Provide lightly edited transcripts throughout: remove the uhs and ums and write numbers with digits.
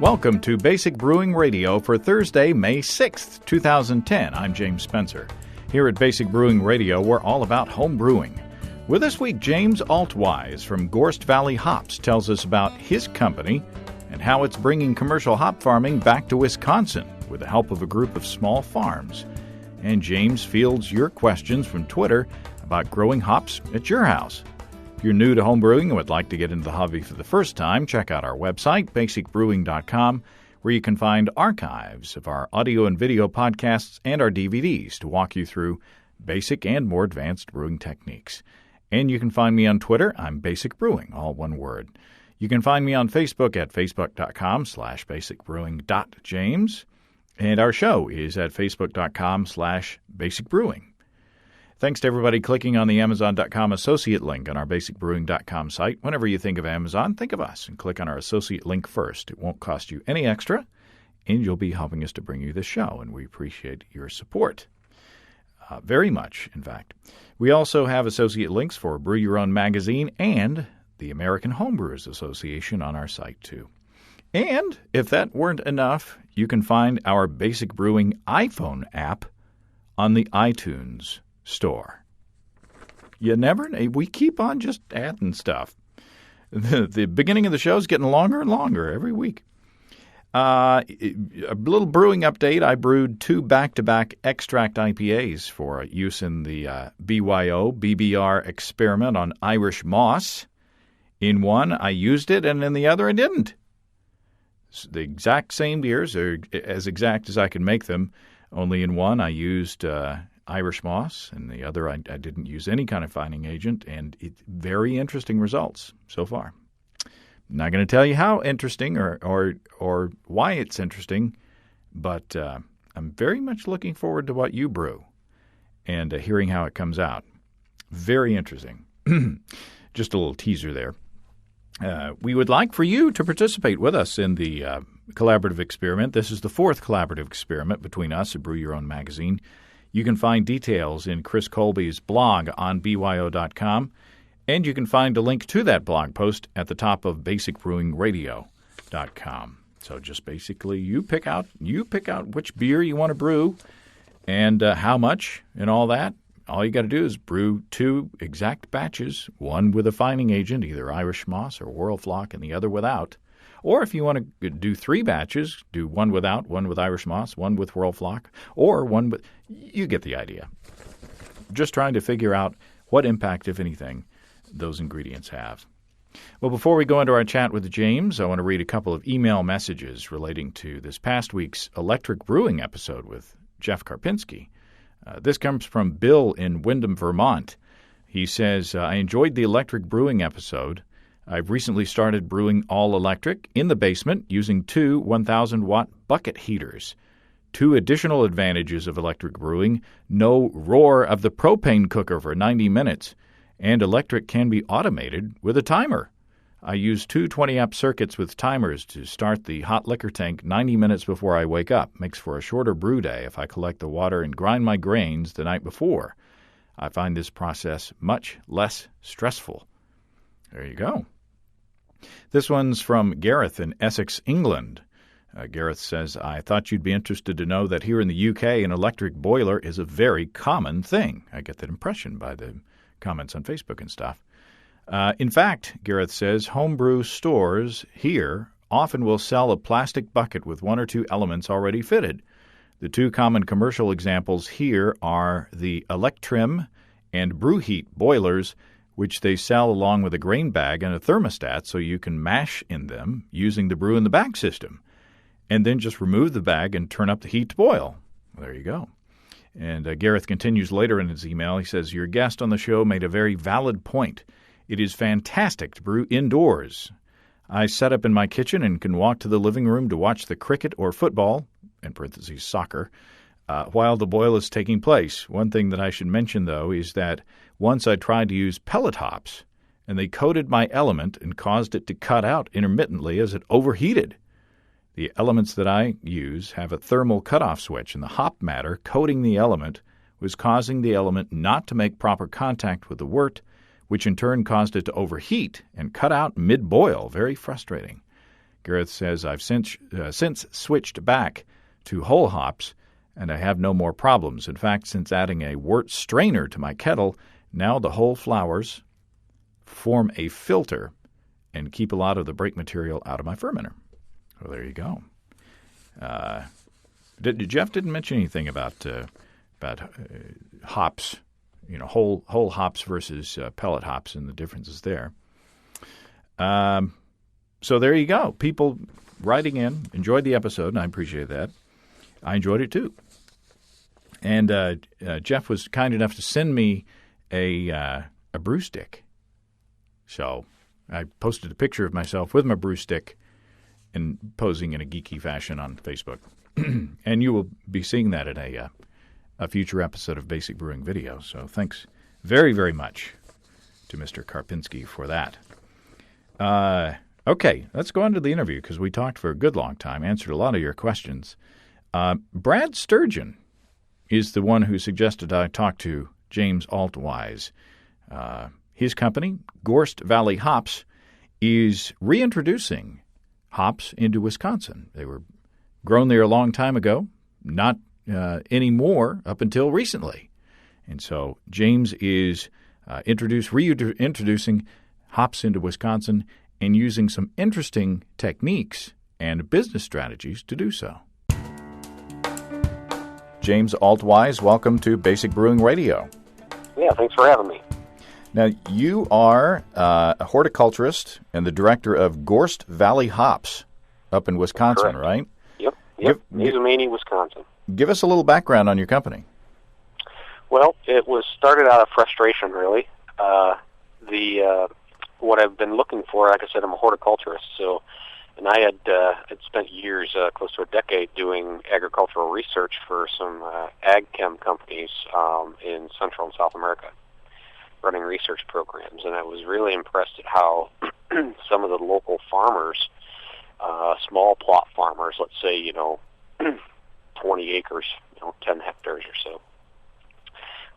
Welcome to Basic Brewing Radio for Thursday, May 6th, 2010. I'm James Spencer. Here at Basic Brewing Radio, we're all about home brewing. With this week, James Altwies from Gorst Valley Hops tells us about his company and how it's bringing commercial hop farming back to Wisconsin with the help of a group of small farms. And James fields your questions from Twitter about growing hops at your house. If you're new to home brewing and would like to get into the hobby for the first time, check out our website, basicbrewing.com, where you can find archives of our audio and video podcasts and our DVDs to walk you through basic and more advanced brewing techniques. And you can find me on Twitter. I'm Basic Brewing, all one word. You can find me on Facebook at facebook.com/basicbrewing.james. And our show is at facebook.com/basicbrewing. Thanks to everybody clicking on the Amazon.com associate link on our basicbrewing.com site. Whenever you think of Amazon, think of us and click on our associate link first. It won't cost you any extra, and you'll be helping us to bring you this show, and we appreciate your support. Very much, in fact. We also have associate links for Brew Your Own magazine and the American Homebrewers Association on our site, too. And if that weren't enough, you can find our Basic Brewing iPhone app on the iTunes Store. You never know. We keep on just adding stuff. The beginning of the show is getting longer and longer every week. A little brewing update. I brewed 2 back-to-back extract IPAs for use in the BYO-BBR experiment on Irish moss. In one, I used it, and in the other, I didn't. The exact same beers are as exact as I can make them. Only in one, I used Irish moss, and the other, I didn't use any kind of fining agent, and very interesting results so far. I'm not going to tell you how interesting or why it's interesting, but I'm very much looking forward to what you brew and hearing how it comes out. Very interesting. Just a little teaser there. We would like for you to participate with us in the collaborative experiment. This is the 4th collaborative experiment between us at Brew Your Own magazine. You can find details in Chris Colby's blog on byo.com, and you can find a link to that blog post at the top of basicbrewingradio.com. So just basically you pick out which beer you want to brew and how much and all that. All you got to do is brew 2 exact batches, one with a fining agent, either Irish moss or Whirlflock, and the other without. Or if you want to do 3 batches, do one without, one with Irish moss, one with Whirlflock, or one with – you get the idea. Just trying to figure out what impact, if anything, those ingredients have. Well, before we go into our chat with James, I want to read a couple of email messages relating to this past week's Electric Brewing episode with Jeff Karpinski. This comes from Bill in Windham, Vermont. He says, I enjoyed the Electric Brewing episode. I've recently started brewing all electric in the basement using 2 1,000-watt bucket heaters. 2 additional advantages of electric brewing: no roar of the propane cooker for 90 minutes, and electric can be automated with a timer. I use 2 20-amp circuits with timers to start the hot liquor tank 90 minutes before I wake up. Makes for a shorter brew day if I collect the water and grind my grains the night before. I find this process much less stressful. There you go. This one's from Gareth in Essex, England. Gareth says, I thought you'd be interested to know that here in the UK, an electric boiler is a very common thing. I get that impression by the comments on Facebook and stuff. In fact, Gareth says, homebrew stores here often will sell a plastic bucket with 1 or 2 elements already fitted. The 2 common commercial examples here are the Electrim and Brewheat boilers, which they sell along with a grain bag and a thermostat so you can mash in them using the brew in the bag system, and then just remove the bag and turn up the heat to boil. There you go. And Gareth continues later in his email. He says, your guest on the show made a very valid point. It is fantastic to brew indoors. I set up in my kitchen and can walk to the living room to watch the cricket or football, in parentheses soccer, while the boil is taking place. One thing that I should mention, though, is that once I tried to use pellet hops, and they coated my element and caused it to cut out intermittently as it overheated. The elements that I use have a thermal cutoff switch, and the hop matter coating the element was causing the element not to make proper contact with the wort, which in turn caused it to overheat and cut out mid-boil. Very frustrating. Gareth says, I've since switched back to whole hops, and I have no more problems. In fact, since adding a wort strainer to my kettle, now the whole flowers form a filter and keep a lot of the break material out of my fermenter. Well, there you go. Jeff didn't mention anything about hops, whole hops versus pellet hops and the differences there. So there you go. People writing in enjoyed the episode, and I appreciate that. I enjoyed it too. And Jeff was kind enough to send me a brew stick. So I posted a picture of myself with my brew stick and posing in a geeky fashion on Facebook. And you will be seeing that in a future episode of Basic Brewing Video. So thanks very, very much to Mr. Karpinski for that. Okay, let's go on to the interview because we talked for a good long time, answered a lot of your questions. Brad Sturgeon is the one who suggested I talk to James Altwies. His company, Gorst Valley Hops, is reintroducing hops into Wisconsin. They were grown there a long time ago, not anymore up until recently. And so James is reintroducing hops into Wisconsin and using some interesting techniques and business strategies to do so. James Altwies, welcome to Basic Brewing Radio. Yeah, thanks for having me. Now, you are a horticulturist and the director of Gorst Valley Hops up in Wisconsin, correct. Right? Yep. Mazomanie, Wisconsin. Give us a little background on your company. Well, it was started out of frustration, really. What I've been looking for, like I said, I'm a horticulturist, and I had spent years, close to a decade, doing agricultural research for some ag chem companies in Central and South America, running research programs, and I was really impressed at how some of the local farmers, small plot farmers, let's say, 20 acres, 10 hectares or so,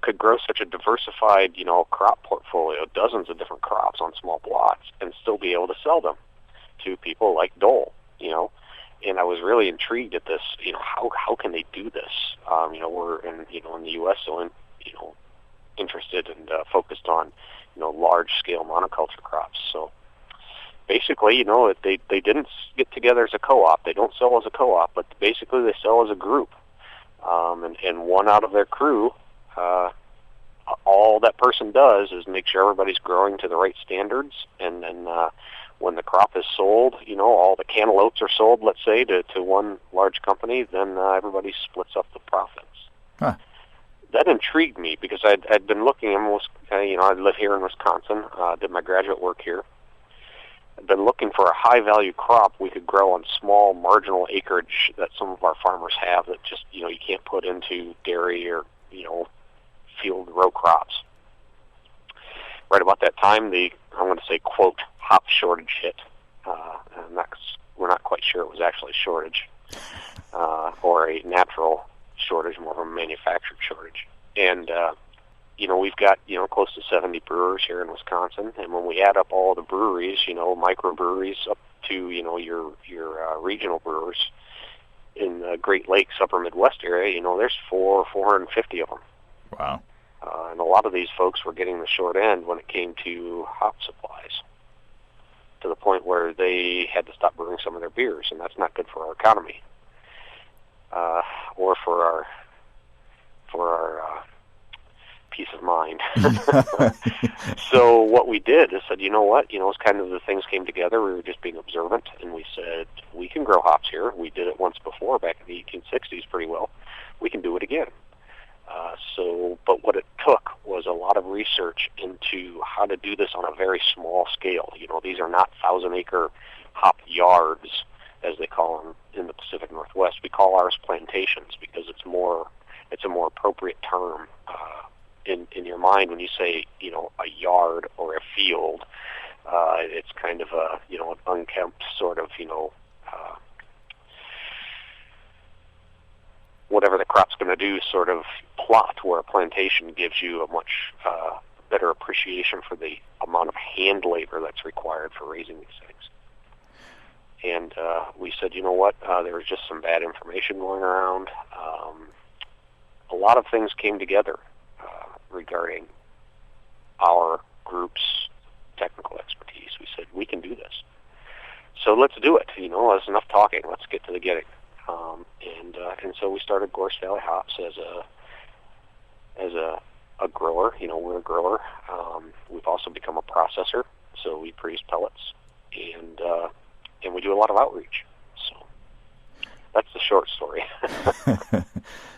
could grow such a diversified, crop portfolio, dozens of different crops on small plots, and still be able to sell them to people like Dole, And I was really intrigued at this, how can they do this? We're in the U.S. so interested and focused on, large-scale monoculture crops. So basically, they didn't get together as a co-op. They don't sell as a co-op, but basically they sell as a group. And one out of their crew, all that person does is make sure everybody's growing to the right standards, and then when the crop is sold, all the cantaloupes are sold, let's say, to one large company, then everybody splits up the profits. Huh. That intrigued me because I'd been looking, I live here in Wisconsin, did my graduate work here. I'd been looking for a high-value crop we could grow on small marginal acreage that some of our farmers have that just, you can't put into dairy or, field row crops. Right about that time, I'm going to say, quote, hop shortage hit. And we're not quite sure it was actually a shortage or a natural shortage, more of a manufactured shortage. And, we've got, close to 70 brewers here in Wisconsin. And when we add up all the breweries, microbreweries up to, your regional brewers in the Great Lakes, upper Midwest area, there's 450 of them. Wow. And a lot of these folks were getting the short end when it came to hop supplies, to the point where they had to stop brewing some of their beers, and that's not good for our economy, or for our peace of mind. So what we did is said, it's kind of the things came together. We were just being observant, and we said, we can grow hops here. We did it once before back in the 1860s pretty well. We can do it again. But what it took was a lot of research into how to do this on a very small scale. These are not 1,000-acre hop yards, as they call them in the Pacific Northwest. We call ours plantations because it's a more appropriate term in your mind when you say, a yard or a field. It's kind of an unkempt sort of, whatever the crop's going to do sort of plot, where a plantation gives you a much better appreciation for the amount of hand labor that's required for raising these things. And we said, you know what, there was just some bad information going around. A lot of things came together regarding our group's technical expertise. We said, we can do this. So let's do it. That's enough talking. Let's get to the getting. And so we started Gorst Valley Hops as a grower. We're a grower. We've also become a processor, so we produce pellets, and we do a lot of outreach. So that's the short story.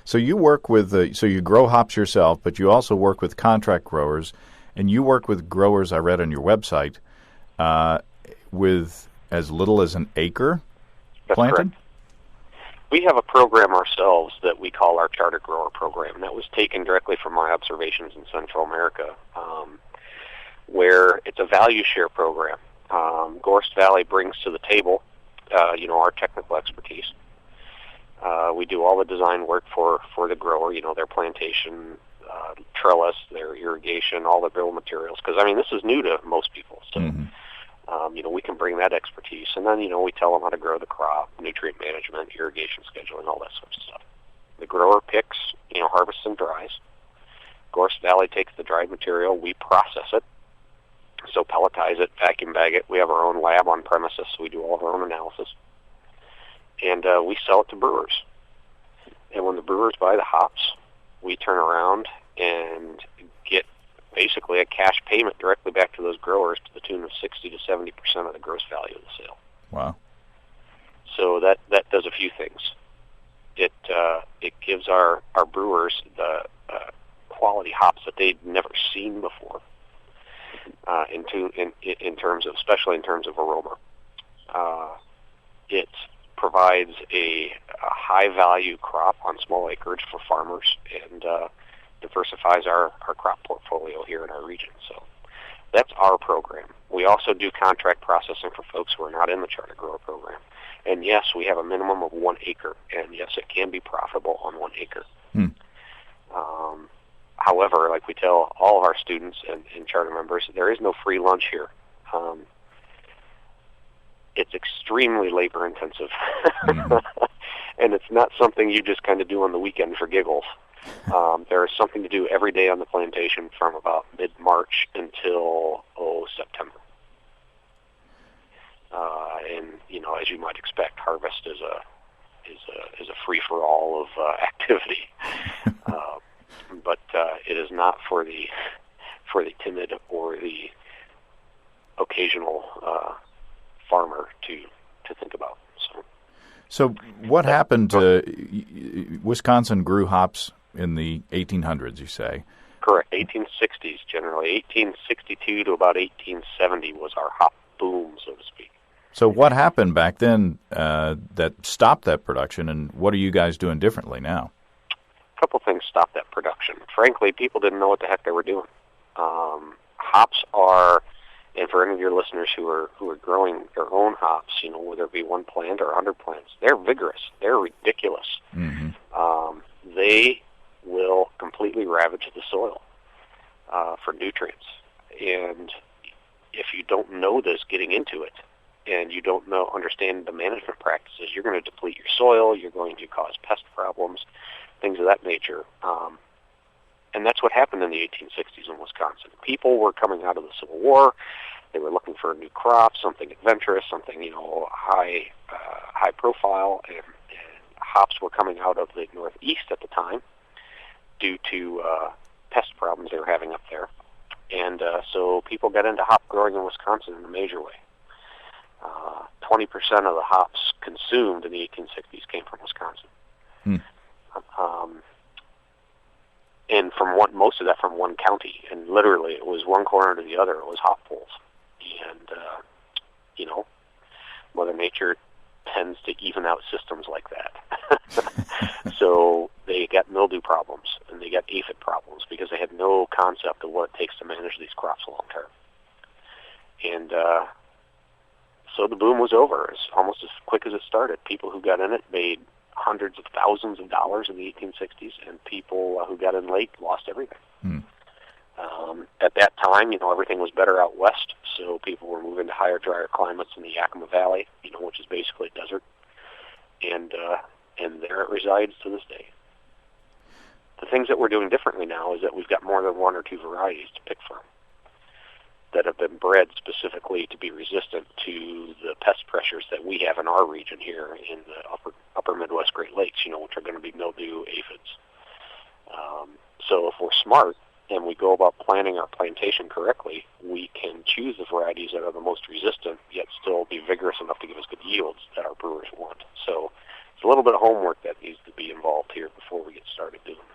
So you work with so you grow hops yourself, but you also work with contract growers, and you work with growers, I read on your website, with as little as an acre planted? Correct. We have a program ourselves that we call our Charter Grower Program, and that was taken directly from my observations in Central America, where it's a value share program. Gorst Valley brings to the table, our technical expertise. We do all the design work for the grower, their plantation, trellis, their irrigation, all the bill materials. Because, this is new to most people. So, we can bring that expertise. And then, we tell them how to grow the crop, nutrient management, irrigation scheduling, all that sort of stuff. The grower picks, harvests and dries. Gorst Valley takes the dried material. We process it. So pelletize it, vacuum bag it. We have our own lab on premises, so we do all of our own analysis. And we sell it to brewers. And when the brewers buy the hops, we turn around and get basically a cash payment directly back to those growers to the tune of 60 to 70% of the gross value of the sale. Wow. So that does a few things. It gives our brewers the quality hops that they'd never seen before, in terms of, especially in terms of aroma. It provides a high-value crop on small acreage for farmers and diversifies our crop portfolio here in our region. So that's our program. We also do contract processing for folks who are not in the Charter Grower Program. And yes, we have a minimum of 1 acre, and yes, it can be profitable on 1 acre. However, like we tell all of our students and charter members, there is no free lunch here. It's extremely labor-intensive, and it's not something you just kind of do on the weekend for giggles. There is something to do every day on the plantation from about mid-March until September. And as you might expect, harvest is a free-for-all of activity. But it is not for the timid or the occasional farmer to think about. So what happened to Wisconsin grew hops in the 1800s, you say? Correct, 1860s generally. 1862 to about 1870 was our hop boom, so to speak. So what happened back then that stopped that production, and what are you guys doing differently now? A couple things stopped that production. Frankly, people didn't know what the heck they were doing. Hops are, and for any of your listeners who are growing their own hops, whether it be one plant or 100 plants, they're vigorous. They're ridiculous. Mm-hmm. They will completely ravage the soil for nutrients. And if you don't know this getting into it, and you don't understand the management practices, you're going to deplete your soil, you're going to cause pest problems, things of that nature. And that's what happened in the 1860s in Wisconsin. People were coming out of the Civil War. They were looking for a new crop, something adventurous, something, high profile, and hops were coming out of the Northeast at the time due to pest problems they were having up there. And so people got into hop growing in Wisconsin in a major way. 20% of the hops consumed in the 1860s came from Wisconsin. And most of that from one county, and literally it was one corner to the other. It was hop poles, and Mother Nature tends to even out systems like that. So they got mildew problems and they got aphid problems because they had no concept of what it takes to manage these crops long term. And so the boom was over. It's almost as quick as it started. People who got in it made hundreds of thousands of dollars in the 1860s, and people who got in late lost everything. At that time, everything was better out west, so people were moving to higher, drier climates in the Yakima Valley, which is basically a desert, and there it resides to this day. The things that we're doing differently now is that we've got more than one or two varieties to pick from that have been bred specifically to be resistant to the pest pressures that we have in our region here in the upper Midwest Great Lakes, which are going to be mildew, aphids. So if we're smart and we go about planning our plantation correctly, we can choose the varieties that are the most resistant, yet still be vigorous enough to give us good yields that our brewers want. So it's a little bit of homework that needs to be involved here before we get started doing this.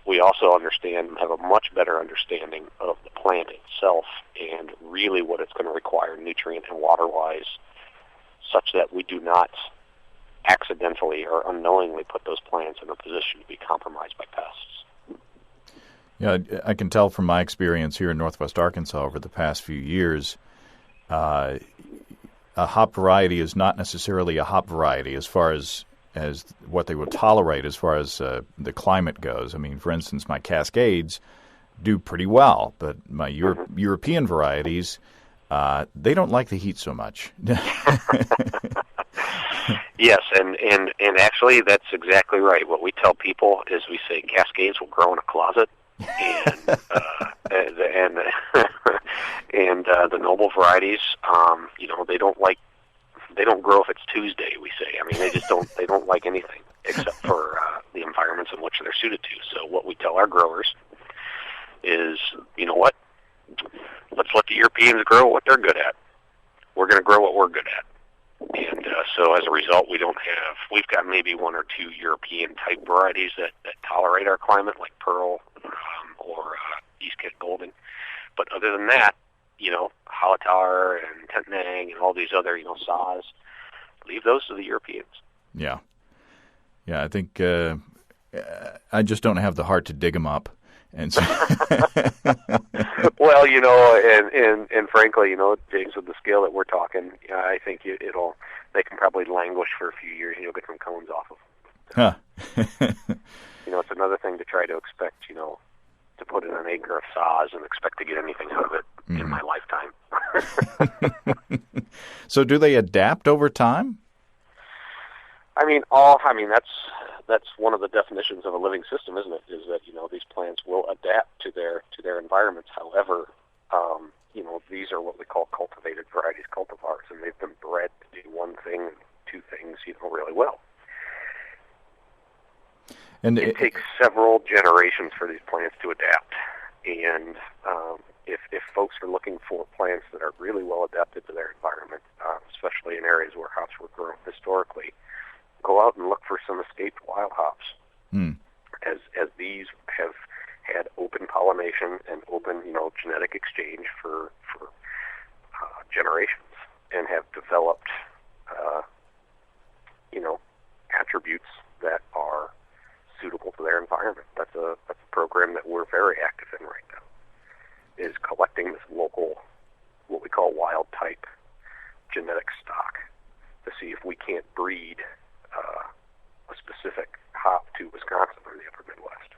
We also have a much better understanding of the plant itself and really what it's going to require nutrient and water-wise, such that we do not accidentally or unknowingly put those plants in a position to be compromised by pests. Yeah, I can tell from my experience here in Northwest Arkansas over the past few years, a hop variety is not necessarily a hop variety as far as what they will tolerate as far as the climate goes. I mean, for instance, my Cascades do pretty well, but my European varieties, they don't like the heat so much. Yes, and actually that's exactly right. What we tell people is we say Cascades will grow in a closet, and and the noble varieties, they don't grow if it's Tuesday, we say. I mean, they don't like anything except for the environments in which they're suited to. So what we tell our growers is, you know what? Let's let the Europeans grow what they're good at. We're going to grow what we're good at. And so as a result, we've got maybe one or two European type varieties that tolerate our climate, like Pearl or East Kent Golden. But other than that, Halatar and Tentnang and all these other, Saws, leave those to the Europeans. Yeah. Yeah, I think I just don't have the heart to dig them up. And so well, and frankly, James, with the scale that we're talking, I think they can probably languish for a few years and you'll get some cones off of them. Huh. It's another thing to try to expect, to put in an acre of Saws and expect to get anything out of it in my lifetime. So do they adapt over time? That's one of the definitions of a living system, isn't it? Is that these plants will adapt to their environments. However, these are what we call cultivated varieties, cultivars, and they've been bred to do one thing, two things, really well. And it takes several generations for these plants to adapt. And if folks are looking for plants that are really well adapted to their environment, especially in areas where hops were grown historically, go out and look for some escaped wild hops. As these have had open pollination and open, genetic exchange for generations and have developed, attributes that are suitable to their environment. That's a program that we're very active in right now, is collecting this local, what we call wild type genetic stock to see if we can't breed a specific hop to Wisconsin or the upper Midwest.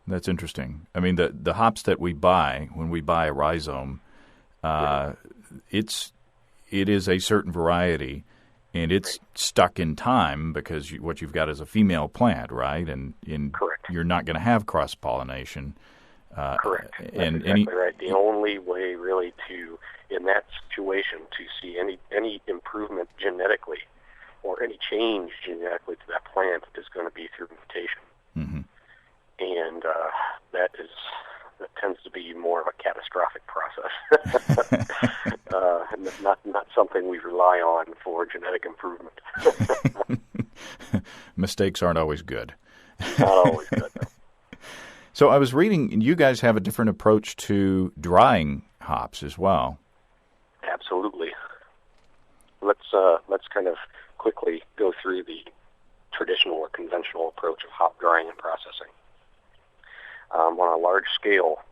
That's interesting. I mean, the hops that we buy, when we buy a rhizome, it is a certain variety, and it's stuck in time because what you've got is a female plant, right? And Correct. You're not going to have cross-pollination. Correct. That's exactly right. The only way really in that situation, to see any improvement genetically or any change genetically to that plant is going to be through mutation. Mm-hmm. And that tends to be more of a catastrophic process. Not something we rely on for genetic improvement. Mistakes aren't always good. Not always good, no. So I was reading, you guys have a different approach to drying hops as well. Absolutely. Let's kind of quickly go through the traditional or conventional approach of hop drying and processing. On a large scale,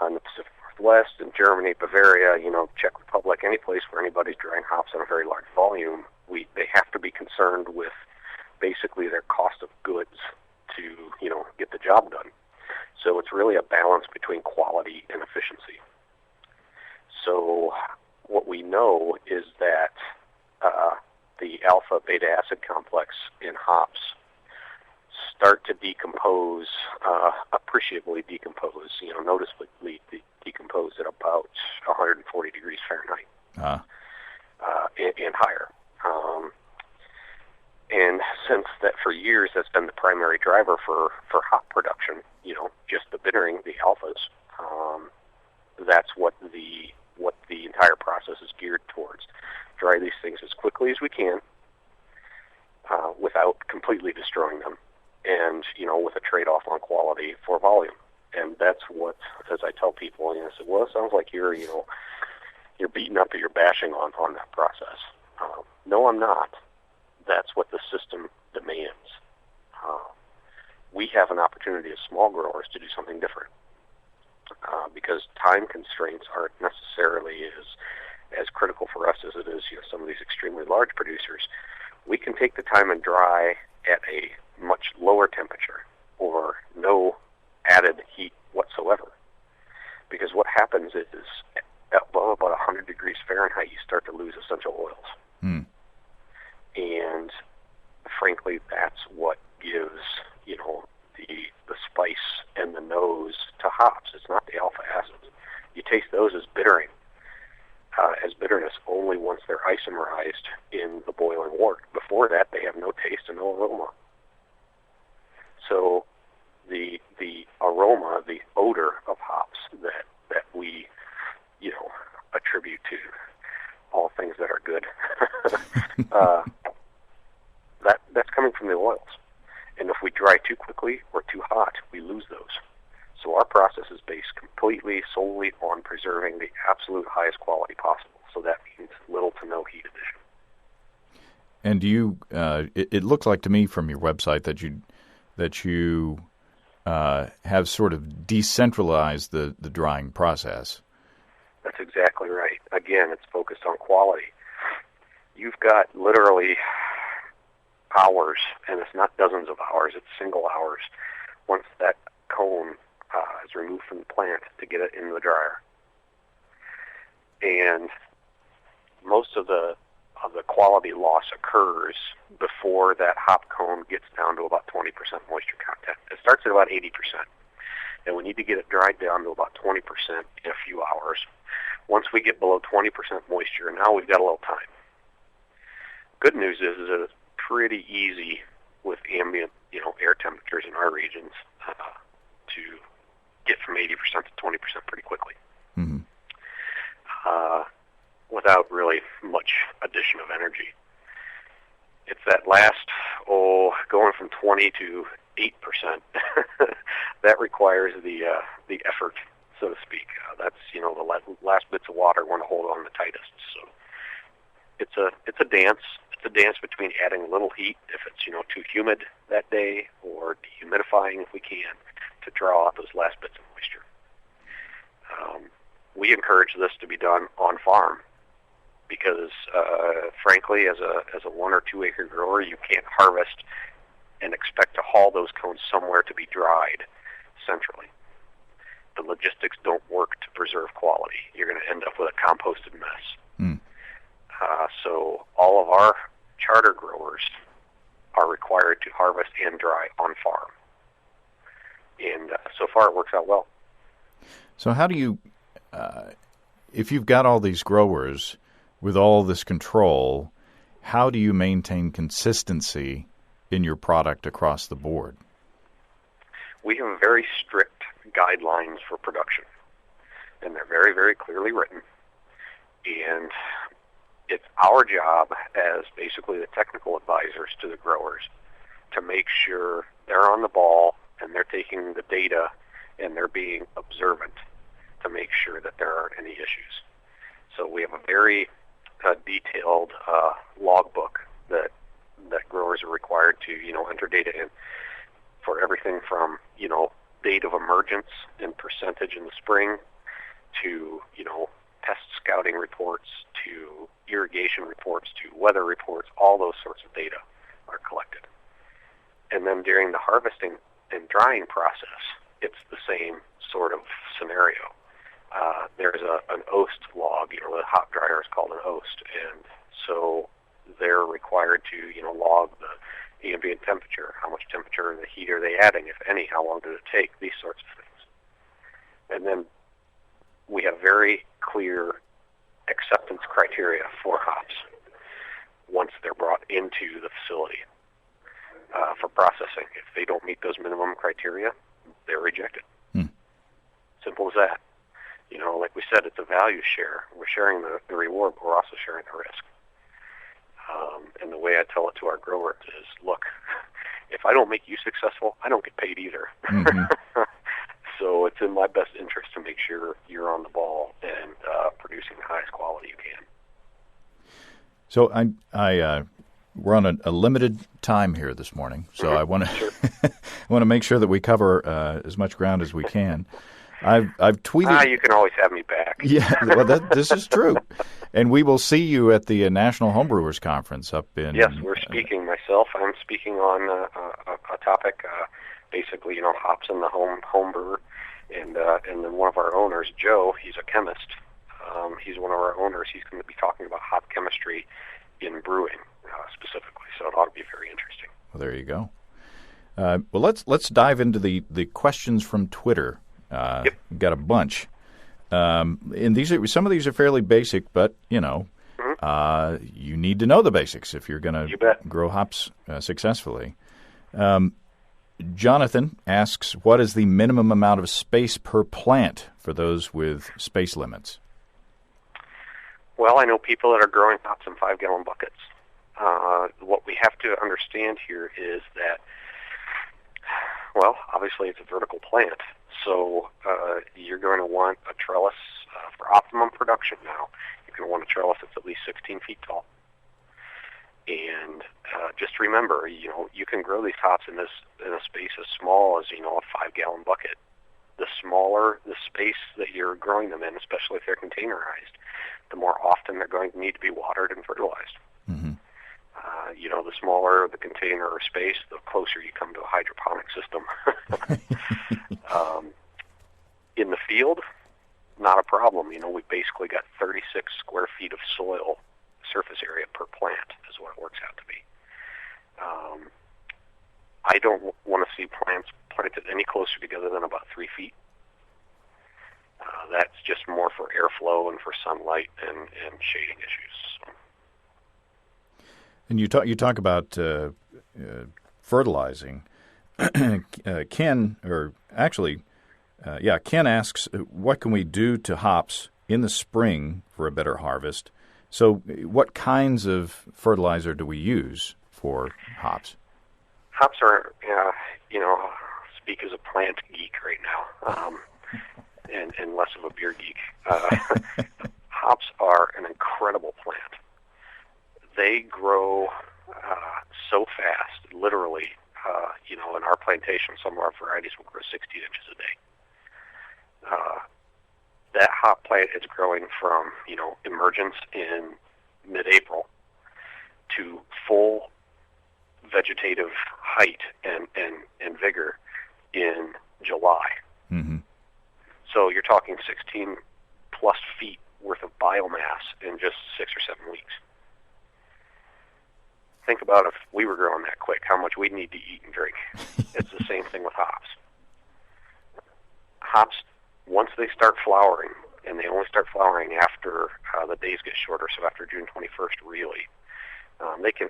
in the Pacific Northwest, in Germany, Bavaria, Czech Republic, any place where anybody's drying hops in a very large volume, they have to be concerned with basically their cost of goods to, get the job done. So it's really a balance between quality and efficiency. So what we know is that the alpha-beta acid complex in hops start to decompose, appreciably decompose, noticeably decompose at about 140 degrees Fahrenheit and higher. And since that for years that's been the primary driver for hop production, just the bittering, the alphas, that's what the entire process is geared towards. Dry these things as quickly as we can without completely destroying them, and with a trade-off on quality for volume. And that's what, as I tell people, I said, well, it sounds like you're beating up or you're bashing on that process. No, I'm not. That's what the system demands. We have an opportunity as small growers to do something different because time constraints aren't necessarily as critical for us as it is some of these extremely large producers. We can take the time and dry at a much lower temperature or no added heat whatsoever. Because what happens is above about 100 degrees Fahrenheit, you start to lose essential oils. And frankly, that's what gives, the spice and the nose to hops. It's not the alpha acids. You taste those as bittering, as bitterness only once they're isomerized in the boiling wort. Before that, they have no taste and no aroma. So the aroma, the odor of hops that we, attribute to all things that are good, that's coming from the oils. And if we dry too quickly or too hot, we lose those. So our process is based completely, solely on preserving the absolute highest quality possible. So that means little to no heat addition. And do you? It looks like to me from your website that you have sort of decentralized the drying process. That's exactly right. Again, it's focused on quality. You've got literally hours, and it's not dozens of hours, it's single hours, once that cone is removed from the plant to get it in the dryer. And most of the quality loss occurs before that hop cone gets down to about 20% moisture content. It starts at about 80%, and we need to get it dried down to about 20% in a few hours. Once we get below 20% moisture, now we've got a little time. Good news is that it's pretty easy with ambient, air temperatures in our regions to get from 80% to 20% pretty quickly. Mm-hmm. Without really much addition of energy. It's that last, going from 20 to 8%, that requires the effort, so to speak. That's, the last bits of water want to hold on the tightest. So it's a dance. It's a dance between adding a little heat if it's, too humid that day, or dehumidifying if we can, to draw out those last bits of moisture. We encourage this to be done on farm because, frankly, as a 1 or 2 acre grower, you can't harvest and expect to haul those cones somewhere to be dried centrally. The logistics don't work to preserve quality. You're going to end up with a composted mess. So all of our charter growers are required to harvest and dry on farm. And so far it works out well. So how do you, if you've got all these growers with all this control, how do you maintain consistency in your product across the board? We have very strict guidelines for production, and they're very, very clearly written. And it's our job as basically the technical advisors to the growers to make sure they're on the ball and they're taking the data and they're being observant to make sure that there aren't any issues. So we have a very detailed logbook that growers are required to, enter data in for everything from, date of emergence and percentage in the spring to, pest scouting reports to irrigation reports to weather reports. All those sorts of data are collected. And then during the harvesting and drying process, it's the same sort of scenario. There's an oast log, the hop dryer is called an oast, and so they're required to, log the ambient temperature, how much temperature and the heat are they adding, if any, how long does it take, these sorts of things. And then we have very clear acceptance criteria for hops once they're brought into the facility for processing. If they don't meet those minimum criteria, they're rejected. Simple as that. Like we said, it's a value share. We're sharing the reward, but we're also sharing the risk. And the way I tell it to our growers is, look, if I don't make you successful, I don't get paid either. So it's in my best interest to make sure you're on the ball and producing the highest quality you can. So we're on a limited time here this morning, so I want to I want to make sure that we cover as much ground as we can. I've tweeted. You can always have me back. Yeah, well, this is true, and we will see you at the National Homebrewers Conference up in. Yes, we're speaking. I'm speaking on a topic, basically, hops in the home brewer, and then one of our owners, Joe, he's a chemist. He's one of our owners. He's going to be talking about hop chemistry in brewing specifically, so it ought to be very interesting. Well, there you go. Well, let's dive into the questions from Twitter. Yep. Got a bunch, and some of these are fairly basic, but you need to know the basics if you're going to grow hops successfully. Jonathan asks, what is the minimum amount of space per plant for those with space limits? Well, I know people that are growing hops in 5-gallon buckets. What we have to understand here is that, well, obviously it's a vertical plant, so you're going to want a trellis for optimum production now. You're going to want a trellis that's at least 16 feet tall. And just remember, you can grow these hops in a space as small as, a 5-gallon bucket. The smaller the space that you're growing them in, especially if they're containerized, the more often they're going to need to be watered and fertilized. Mm-hmm. The smaller the container or space, the closer you come to a hydroponic system. In the field, not a problem. We basically got 36 square feet of soil surface area per plant is what it works out to be. I don't want to see plants planted any closer together than about 3 feet. That's just more for airflow and for sunlight and shading issues. So. And you talk about fertilizing. Ken asks, what can we do to hops in the spring for a better harvest? So what kinds of fertilizer do we use for hops? Hops are, speak as a plant geek right now, and less of a beer geek. Hops are an incredible plant. They grow so fast, literally, in our plantation, some of our varieties will grow 60 inches a day. That hop plant is growing from, emergence in mid-April to full vegetative height and vigor in July. Mm-hmm. So you're talking 16-plus feet worth of biomass in just 6 or 7 weeks. Think about if we were growing that quick, how much we'd need to eat and drink. It's the same thing with hops. Hops, once they start flowering, and they only start flowering after the days get shorter, so after June 21st, really.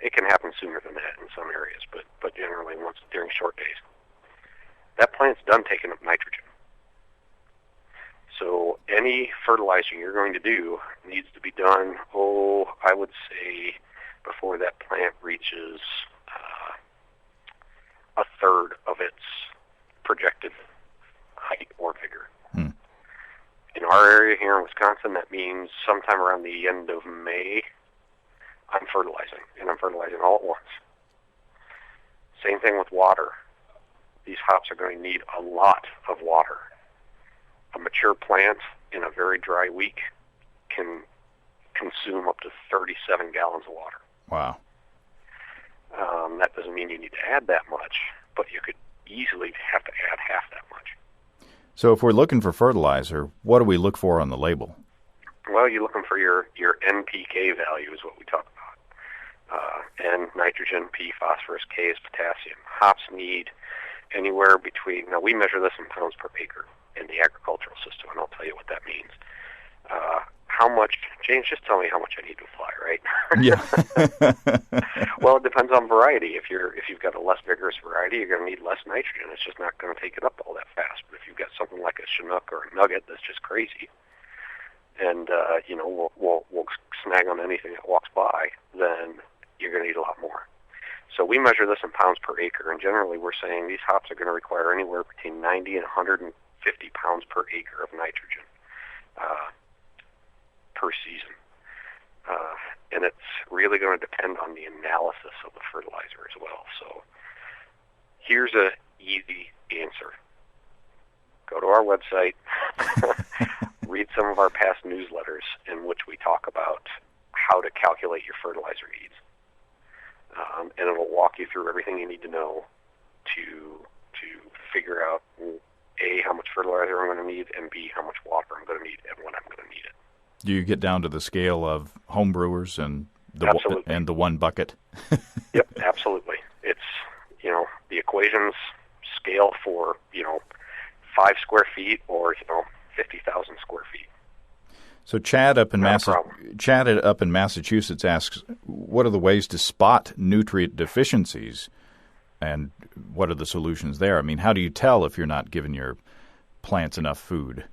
It can happen sooner than that in some areas, but generally once during short days. That plant's done taking up nitrogen. So any fertilizing you're going to do needs to be done, I would say, before that plant reaches a third of its projected height or vigor. Hmm. In our area here in Wisconsin, that means sometime around the end of May, I'm fertilizing, and I'm fertilizing all at once. Same thing with water. These hops are going to need a lot of water. A mature plant in a very dry week can consume up to 37 gallons of water. Wow. That doesn't mean you need to add that much, but you could easily have to add half that much. So if we're looking for fertilizer, what do we look for on the label? Well, you're looking for your NPK value is what we talk about. N, nitrogen, P, phosphorus, K is potassium. Hops need anywhere between, now we measure this in pounds per acre in the agricultural system, and I'll tell you what that means. How much, James, just tell me how much I need to apply, right? Yeah. Well, it depends on variety. If you've got a less vigorous variety, you're going to need less nitrogen. It's just not going to take it up all that fast. But if you've got something like a Chinook or a Nugget that's just crazy, and we'll snag on anything that walks by, then you're going to need a lot more. So we measure this in pounds per acre, and generally we're saying these hops are going to require anywhere between 90 and 150 pounds per acre of nitrogen per season. And it's really going to depend on the analysis of the fertilizer as well. So here's an easy answer. Go to our website, read some of our past newsletters in which we talk about how to calculate your fertilizer needs. And it'll walk you through everything you need to know to figure out, A, how much fertilizer I'm going to need, and B, how much water I'm going to need and when I'm going to need it. Do you get down to the scale of home brewers and the one bucket? Yep, absolutely. It's, the equations scale for, 5 square feet or, 50,000 square feet. So Chad up in Massachusetts asks, what are the ways to spot nutrient deficiencies, and what are the solutions there? I mean, how do you tell if you're not giving your plants enough food?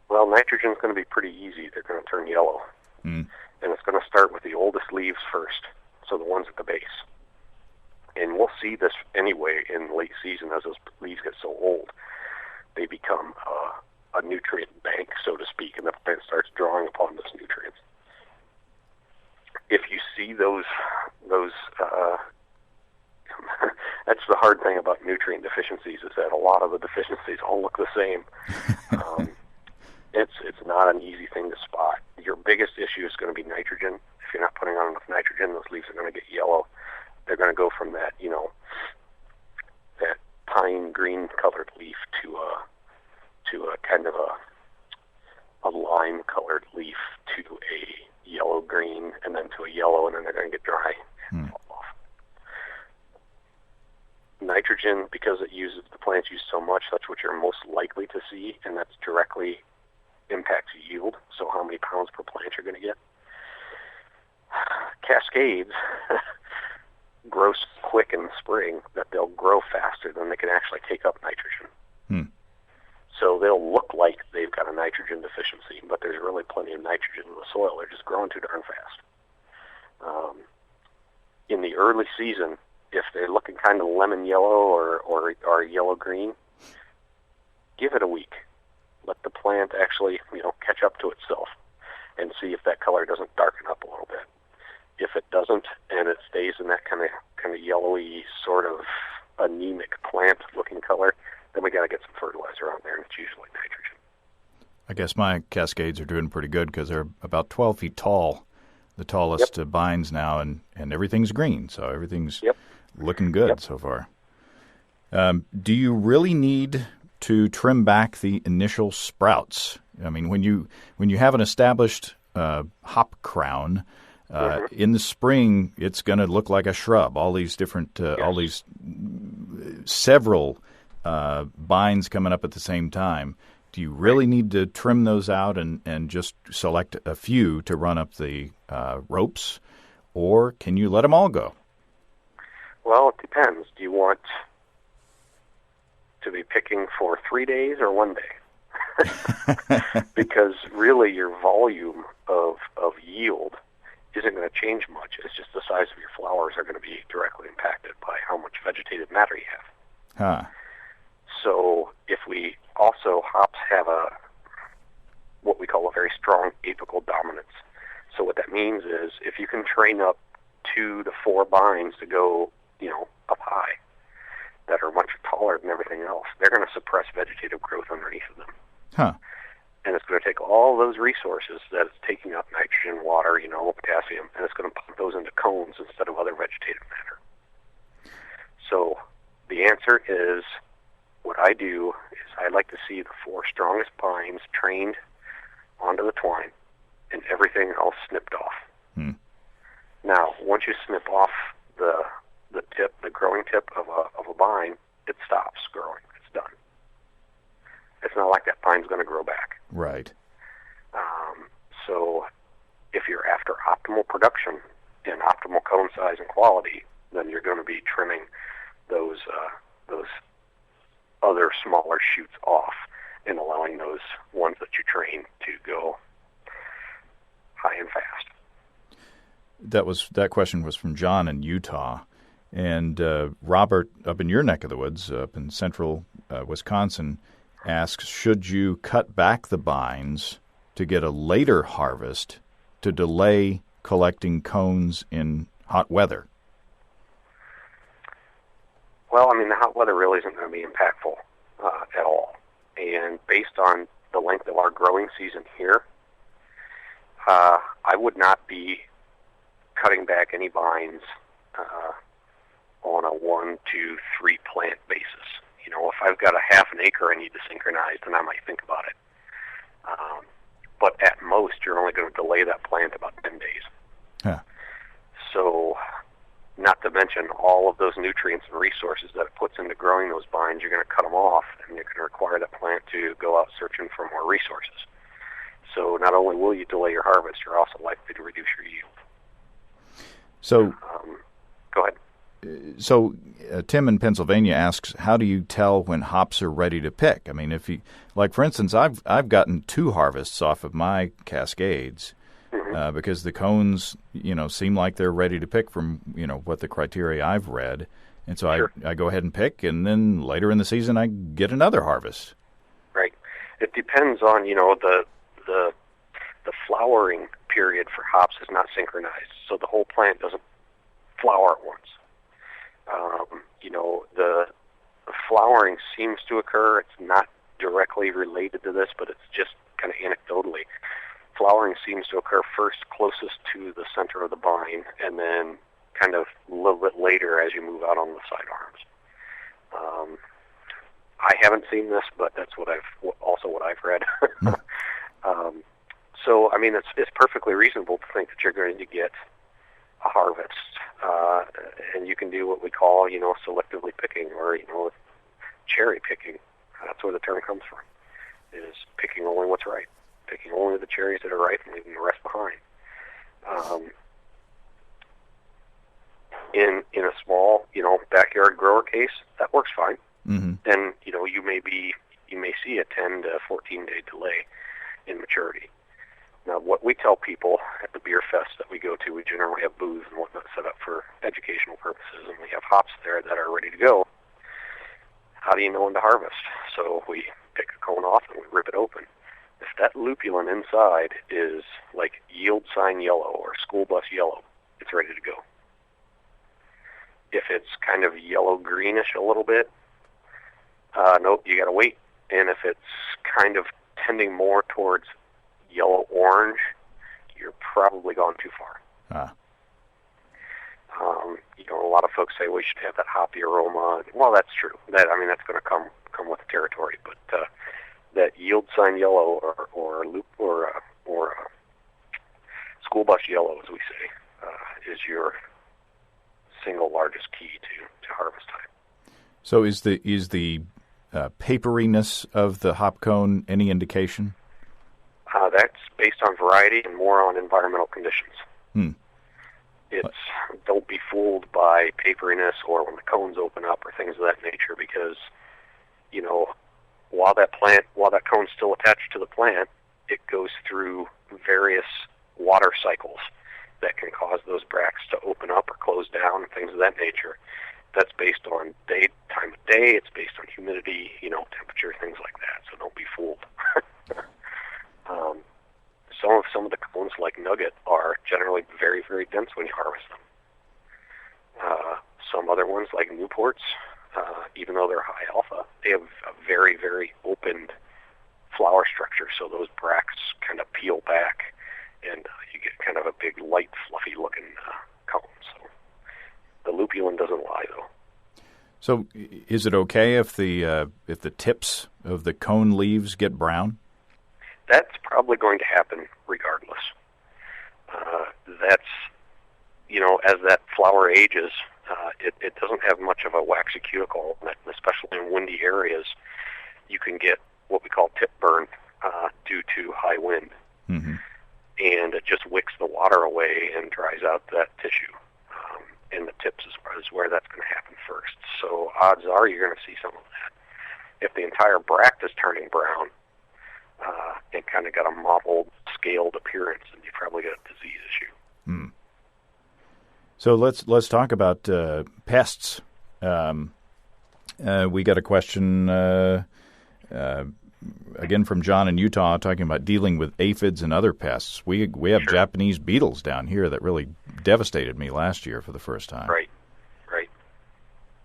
Well, nitrogen's going to be pretty easy. They're going to turn yellow. And it's going to start with the oldest leaves first, so the ones at the base. And we'll see this anyway in late season as those leaves get so old. They become a nutrient bank, so to speak, and the plant starts drawing upon those nutrients. If you see those that's the hard thing about nutrient deficiencies, is that a lot of the deficiencies all look the same. It's not an easy thing to spot. Your biggest issue is going to be nitrogen. If you're not putting on enough nitrogen, those leaves are going to get yellow. They're going to go from that, that pine green colored leaf to a kind of a lime colored leaf to a yellow green, and then to a yellow, and then they're going to get dry and fall off. Nitrogen, because the plants use so much, that's what you're most likely to see, and that's directly impacts yield, so how many pounds per plant you're going to get. Cascades grow so quick in the spring that they'll grow faster than they can actually take up nitrogen. So they'll look like they've got a nitrogen deficiency, but there's really plenty of nitrogen in the soil. They're just growing too darn fast. In the early season, if they're looking kind of lemon yellow or yellow green, give it a week. Let the plant actually, catch up to itself and see if that color doesn't darken up a little bit. If it doesn't, and it stays in that kind of yellowy, sort of anemic plant-looking color, then we got to get some fertilizer on there, and it's usually nitrogen. I guess my cascades are doing pretty good because they're about 12 feet tall, the tallest vines now, and everything's green, so everything's looking good so far. Do you really need to trim back the initial sprouts? I mean, when you have an established hop crown, in the spring it's going to look like a shrub. All these different, all these several vines coming up at the same time. Do you really need to trim those out and just select a few to run up the ropes, or can you let them all go? Well, it depends. Do you want to be picking for 3 days or 1 day? Because really your volume of yield isn't going to change much. It's just the size of your flowers are going to be directly impacted by how much vegetative matter you have. So if we also, hops have what we call a very strong apical dominance. So what that means is if you can train up 2 to 4 vines to go, up high, that are much taller than everything else, they're going to suppress vegetative growth underneath of them. And it's going to take all those resources that it's taking up, nitrogen, water, potassium, and it's going to pump those into cones instead of other vegetative matter. So the answer is what I do is I like to see the 4 strongest pines trained onto the twine and everything else snipped off. Now, once you snip off the tip, the growing tip of a vine, it stops growing. It's done. It's not like that pine's going to grow back. Right. So if you're after optimal production and optimal cone size and quality, then you're going to be trimming those other smaller shoots off and allowing those ones that you train to go high and fast. That question was from John in Utah. And Robert, up in your neck of the woods, up in central Wisconsin, asks, should you cut back the bines to get a later harvest to delay collecting cones in hot weather? Well, I mean, the hot weather really isn't going to be impactful at all. And based on the length of our growing season here, I would not be cutting back any vines on a 1, 2, 3 plant basis. You know, if I've got a half an acre I need to synchronize, then I might think about it. But at most, you're only going to delay that plant about 10 days. Huh. So, not to mention all of those nutrients and resources that it puts into growing those vines, you're going to cut them off, and you're going to require that plant to go out searching for more resources. So not only will you delay your harvest, you're also likely to reduce your yield. So, go ahead. So Tim in Pennsylvania asks, how do you tell when hops are ready to pick? I mean, if you, like for instance, I've gotten 2 harvests off of my Cascades because the cones, seem like they're ready to pick from, what the criteria I've read. And so Sure. I go ahead and pick, and then later in the season I get another harvest. Right. It depends on, the flowering period for hops is not synchronized, so the whole plant doesn't flower at once. The flowering seems to occur. It's not directly related to this, but it's just kind of anecdotally. Flowering seems to occur first closest to the center of the vine, and then kind of a little bit later as you move out on the side arms. I haven't seen this, but that's what I've read. So, I mean, it's perfectly reasonable to think that you're going to get a harvest, and you can do what we call, selectively picking, or, cherry picking. That's where the term comes from, is picking only what's right, picking only the cherries that are right and leaving the rest behind. In a small, backyard grower case, that works fine. Mm-hmm. And, you may see a 10 to 14 day delay in maturity. Now, what we tell people at the beer fest that we go to, we generally have booths and whatnot set up for educational purposes, and we have hops there that are ready to go. How do you know when to harvest? So we pick a cone off and we rip it open. If that lupulin inside is like yield sign yellow or school bus yellow, it's ready to go. If it's kind of yellow-greenish a little bit, nope, you got to wait. And if it's kind of tending more towards yellow-orange, you're probably gone too far. A lot of folks say we should have that hoppy aroma. Well, that's true. That's going to come with the territory. But that yield sign yellow or school bus yellow, as we say, is your single largest key to harvest time. So is the paperiness of the hop cone any indication? That's based on variety and more on environmental conditions. Don't be fooled by paperiness or when the cones open up or things of that nature, because, while that cone's still attached to the plant, it goes through various water cycles that can cause those bracts to open up or close down and things of that nature. That's based on time of day, it's based on humidity, temperature, things like that, so don't be fooled. Some of the cones, like Nugget, are generally very, very dense when you harvest them. Some other ones, like Newports, even though they're high alpha, they have a very, very opened flower structure, so those bracts kind of peel back, and you get kind of a big, light, fluffy-looking cone. So the lupulin doesn't lie, though. So is it okay if the tips of the cone leaves get brown? That's probably going to happen regardless. That's, as that flower ages, it doesn't have much of a waxy cuticle, and especially in windy areas, you can get what we call tip burn due to high wind. Mm-hmm. And it just wicks the water away and dries out that tissue. And the tips is where that's going to happen first. So odds are you're going to see some of that. If the entire bract is turning brown and kind of got a mottled, scaled appearance, then you probably got a disease issue. Hmm. So let's talk about pests. We got a question again from John in Utah talking about dealing with aphids and other pests. We have Sure. Japanese beetles down here that really devastated me last year for the first time. Right.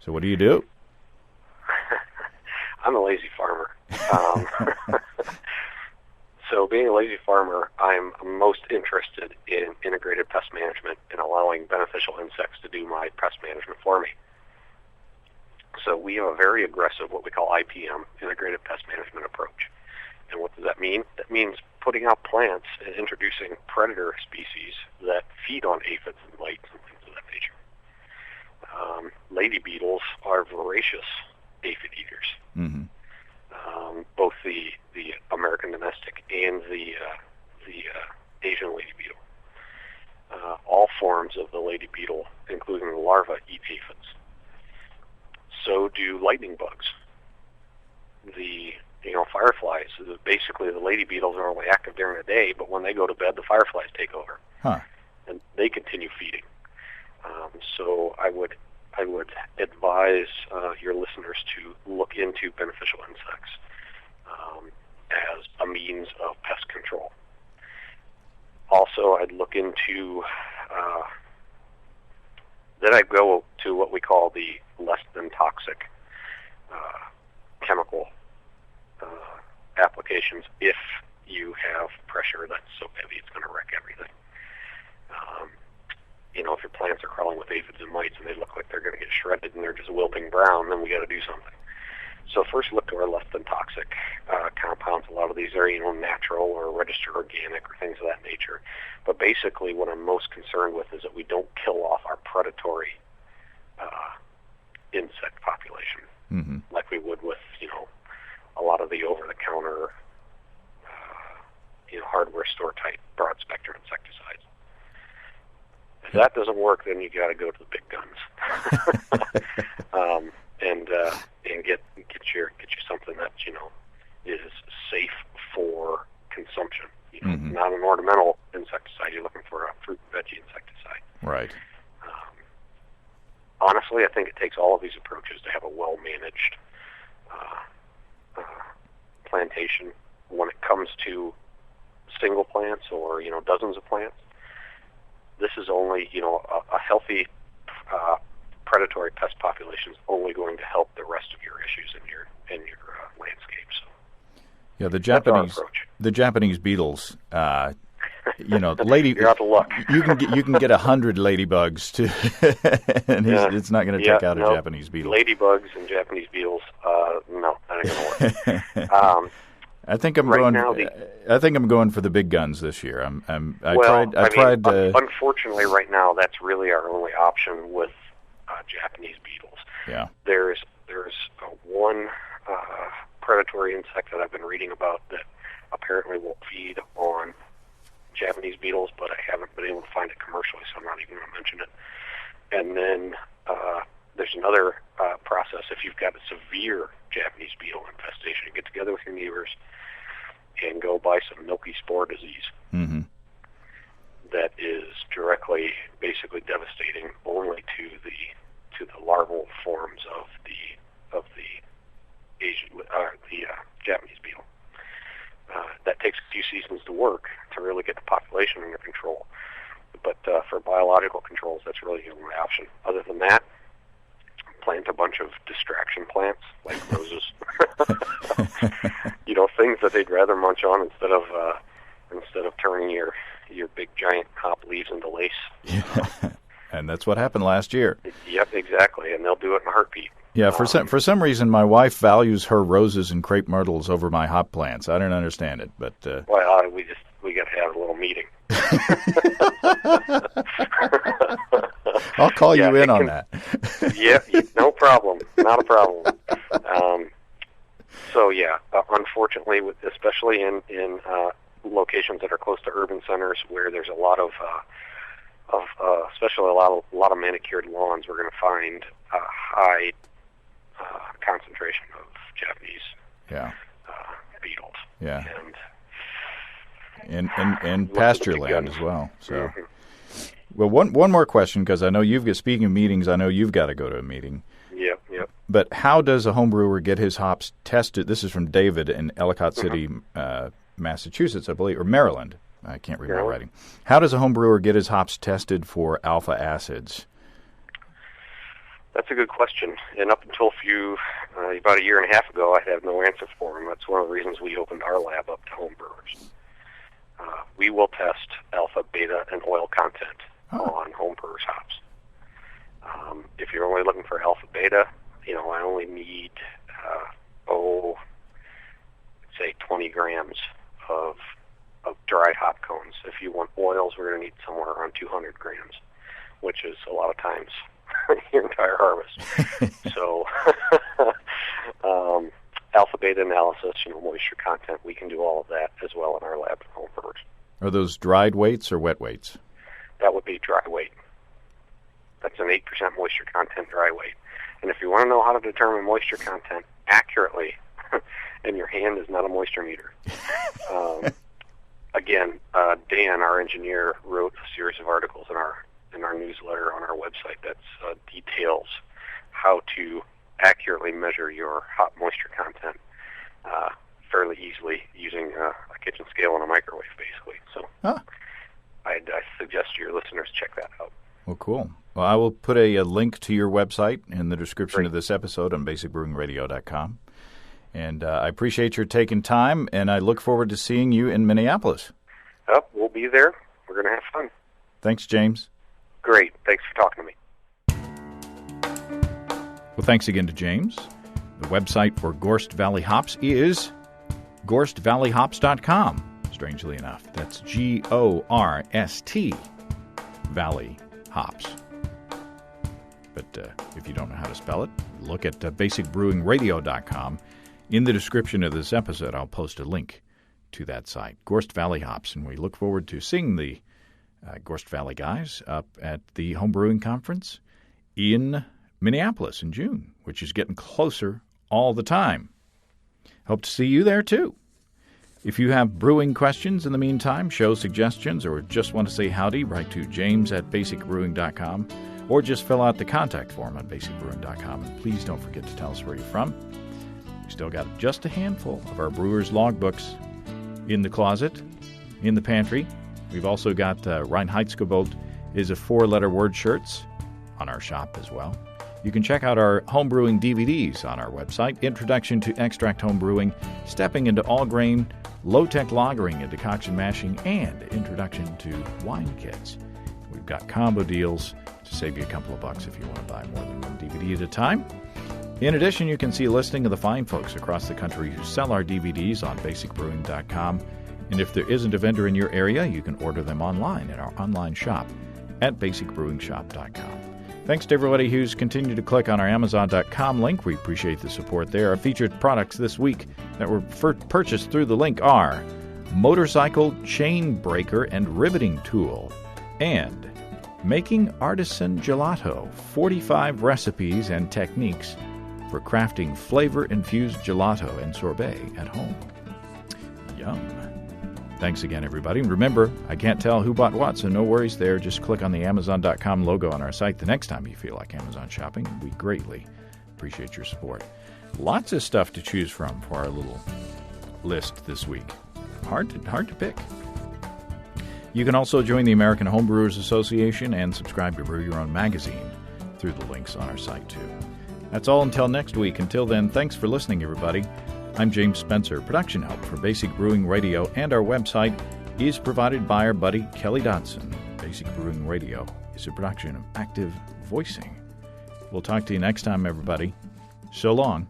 So what do you do? I'm a lazy farmer. So being a lazy farmer, I'm most interested in integrated pest management and allowing beneficial insects to do my pest management for me. So we have a very aggressive, what we call IPM, integrated pest management approach. And what does that mean? That means putting out plants and introducing predator species that feed on aphids and mites and things of that nature. Lady beetles are voracious aphid eaters. Mm-hmm. Both the American domestic and the Asian lady beetle. All forms of the lady beetle, including the larvae, eat aphids. So do lightning bugs. The fireflies. Basically, the lady beetles are only active during the day, but when they go to bed, the fireflies take over, and they continue feeding. So I would advise your listeners to look into beneficial insects as a means of pest control. Also, I'd look into then I'd go to what we call the less than toxic chemical applications if you have pressure that's so heavy it's going to wreck everything. If your plants are crawling with aphids and mites and they look like they're going to get shredded and they're just wilting brown, then we got to do something. So first look to our less than toxic compounds. A lot of these are, natural or registered organic or things of that nature. But basically what I'm most concerned with is that we don't kill off our predatory insect population like we would with, a lot of the over-the-counter, hardware store-type broad-spectrum insecticides. If that doesn't work, then you got to go to the big guns, and get you something that is safe for consumption. Not an ornamental insecticide. You're looking for a fruit and veggie insecticide. Right. Honestly, I think it takes all of these approaches to have a well-managed plantation. When it comes to single plants or dozens of plants, this is only a healthy predatory pest population is only going to help the rest of your issues in your landscape. So yeah, the Japanese beetles. You're out to luck. you can get 100 ladybugs too, and it's not going to take out a Japanese beetle. Ladybugs and Japanese beetles, no, that ain't going to work. I think I'm going for the big guns this year. Unfortunately, right now, that's really our only option with Japanese beetles. Yeah. There's one predatory insect that I've been reading about that apparently will feed on Japanese beetles, but I haven't been able to find it commercially, so I'm not even going to mention it. And then there's another process. If you've got a severe Japanese beetle infestation, get together with your neighbors and go buy some milky spore disease that is directly, basically devastating only to the larval forms of the Japanese beetle. That takes a few seasons to work to really get the population under control. But for biological controls, that's really the only option. Other than that, plant a bunch of distraction plants like roses. Things that they'd rather munch on instead of turning your big giant hop leaves into lace. Yeah. And that's what happened last year. Yep, exactly. And they'll do it in a heartbeat. Yeah, for some reason, my wife values her roses and crepe myrtles over my hop plants. I don't understand it, but well, we got to have a little meeting. I'll call you in on that. Yeah, no problem, not a problem. So yeah, unfortunately, especially in locations that are close to urban centers where there's a lot of especially a lot of manicured lawns, we're going to find a high concentration of Japanese beetles. Yeah. And pasture land as well. So, mm-hmm. Well, one more question, because I know speaking of meetings, I know you've got to go to a meeting. Yep. But how does a home brewer get his hops tested? This is from David in Ellicott City, Massachusetts, I believe, or Maryland. I can't read my writing. How does a home brewer get his hops tested for alpha acids? That's a good question. And up until about a year and a half ago, I had no answer for him. That's one of the reasons we opened our lab up to home brewers. We will test alpha, beta, and oil content on home brewers' hops. If you're only looking for alpha, beta, I only need, say 20 grams of dry hop cones. If you want oils, we're going to need somewhere around 200 grams, which is a lot of times your entire harvest. So, alpha beta analysis, moisture content, we can do all of that as well in our lab at home brewers. Are those dried weights or wet weights? That would be dry weight. That's an 8% moisture content dry weight. And if you want to know how to determine moisture content accurately, and your hand is not a moisture meter, again, Dan, our engineer, wrote a series of articles in our newsletter on our website that details how to accurately measure your hop moisture content fairly easily using a kitchen scale and a microwave, basically. So I suggest your listeners check that out. Well, cool. Well, I will put a link to your website in the description of this episode on basicbrewingradio.com. And I appreciate your taking time, and I look forward to seeing you in Minneapolis. We'll be there. We're going to have fun. Thanks, James. Great. Thanks for talking to me. Well, thanks again to James. The website for Gorst Valley Hops is GorstValleyHops.com. Strangely enough, that's Gorst Valley Hops. But if you don't know how to spell it, look at basicbrewingradio.com. In the description of this episode, I'll post a link to that site, Gorst Valley Hops, and we look forward to seeing the Gorst Valley guys up at the Home Brewing Conference in Minneapolis in June, which is getting closer all the time. Hope to see you there, too. If you have brewing questions in the meantime, show suggestions, or just want to say howdy, write to james@basicbrewing.com, or just fill out the contact form on basicbrewing.com. And please don't forget to tell us where you're from. We still got just a handful of our brewers' logbooks in the closet, in the pantry. We've also got Reinheitsgebot is a 4-letter word shirts on our shop as well. You can check out our homebrewing DVDs on our website, Introduction to Extract Homebrewing, Stepping into All-Grain, Low-Tech Lagering and Decoction Mashing, and Introduction to Wine Kits. We've got combo deals to save you a couple of bucks if you want to buy more than one DVD at a time. In addition, you can see a listing of the fine folks across the country who sell our DVDs on basicbrewing.com. And if there isn't a vendor in your area, you can order them online in our online shop at basicbrewingshop.com. Thanks to everybody who's continued to click on our Amazon.com link. We appreciate the support there. Our featured products this week that were purchased through the link are Motorcycle Chain Breaker and Riveting Tool and Making Artisan Gelato, 45 recipes and techniques for crafting flavor-infused gelato and sorbet at home. Yum. Thanks again, everybody. Remember, I can't tell who bought what, so no worries there. Just click on the Amazon.com logo on our site the next time you feel like Amazon shopping. We greatly appreciate your support. Lots of stuff to choose from for our little list this week. Hard to pick. You can also join the American Homebrewers Association and subscribe to Brew Your Own magazine through the links on our site, too. That's all until next week. Until then, thanks for listening, everybody. I'm James Spencer. Production help for Basic Brewing Radio and our website is provided by our buddy Kelly Dodson. Basic Brewing Radio is a production of Active Voicing. We'll talk to you next time, everybody. So long.